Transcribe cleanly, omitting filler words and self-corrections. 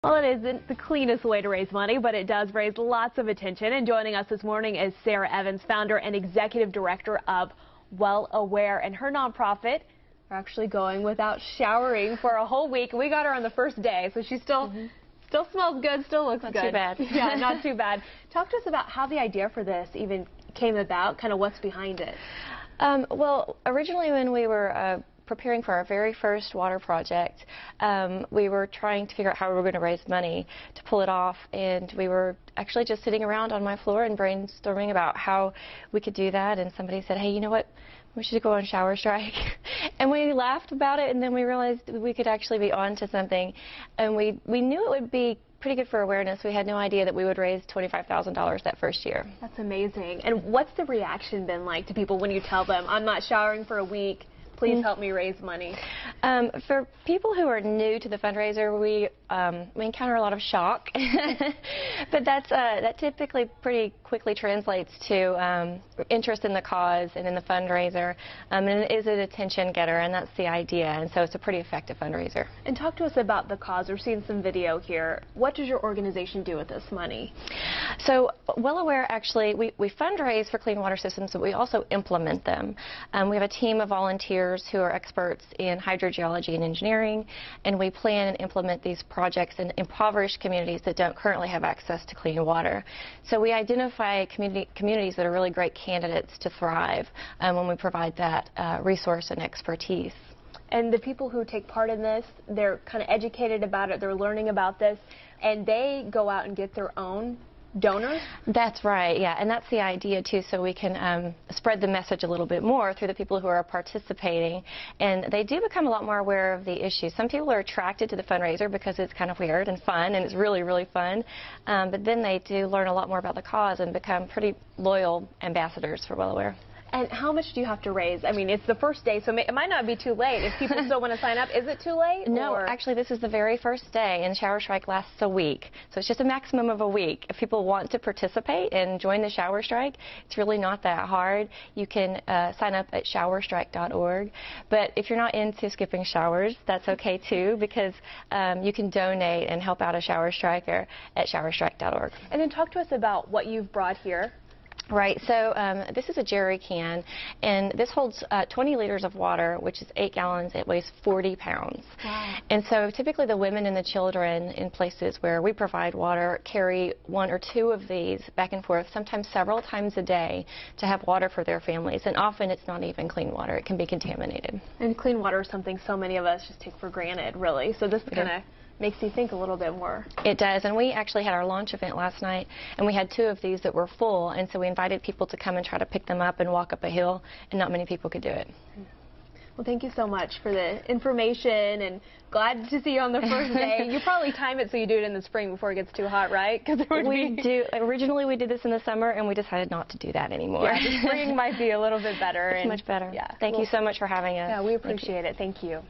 Well, it isn't the cleanest way to raise money, but it does raise lots of attention. And joining us this morning is Sarah Evans, founder and executive director of Well Aware. And her nonprofit are actually going without showering for a whole week. We got her on the first day, so she still smells good, still looks good. Not too bad. Yeah, not too bad. Talk to us about how the idea for this even came about, kind of what's behind it. Well, originally when we were preparing for our very first water project, we were trying to figure out how we were going to raise money to pull it off, and we were actually just sitting around on my floor and brainstorming about how we could do that, and somebody said, hey, you know what, we should go on shower strike. And we laughed about it, and then we realized we could actually be on to something, and we knew it would be pretty good for awareness. We had no idea that we would raise $25,000 that first year. That's amazing. And what's the reaction been like to people when you tell them, I'm not showering for a week, please help me raise money? For people who are new to the fundraiser, we encounter a lot of shock, but that typically pretty quickly translates to interest in the cause and in the fundraiser, and it is an attention getter, and that's the idea, and so it's a pretty effective fundraiser. And talk to us about the cause. We're seeing some video here. What does your organization do with this money? So Well Aware, actually, we fundraise for clean water systems, but we also implement them. We have a team of volunteers who are experts in hydrogeology and engineering, and we plan and implement these projects in impoverished communities that don't currently have access to clean water. So we identify communities that are really great candidates to thrive when we provide that resource and expertise. And the people who take part in this, they're kind of educated about it, they're learning about this, and they go out and get their own donors? That's right, yeah, and that's the idea too, so we can spread the message a little bit more through the people who are participating, and they do become a lot more aware of the issue. Some people are attracted to the fundraiser because it's kind of weird and fun, and it's really, really fun, but then they do learn a lot more about the cause and become pretty loyal ambassadors for Well Aware. And how much do you have to raise? I mean, it's the first day, so it might not be too late. If people still want to sign up, is it too late? No, actually, this is the very first day, and Shower Strike lasts a week. So it's just a maximum of a week. If people want to participate and join the Shower Strike, it's really not that hard. You can sign up at showerstrike.org. But if you're not into skipping showers, that's okay, too, because you can donate and help out a shower striker at showerstrike.org. And then talk to us about what you've brought here. Right, so this is a jerry can, and this holds 20 liters of water, which is 8 gallons. It weighs 40 pounds. Wow. And so typically the women and the children in places where we provide water carry 1 or 2 of these back and forth, sometimes several times a day, to have water for their families. And often it's not even clean water. It can be contaminated. And clean water is something so many of us just take for granted, really. So this kind of makes you think a little bit more. It does, and we actually had our launch event last night, and we had 2 of these that were full, and so we invited people to come and try to pick them up and walk up a hill, and not many people could do it. Well, thank you so much for the information, and glad to see you on the first day. You probably time it so you do it in the spring before it gets too hot, right? Originally we did this in the summer, and we decided not to do that anymore. Yeah, the spring might be a little bit better. It's much better. Yeah. Thank you so much for having us. Yeah, we appreciate it. Thank you.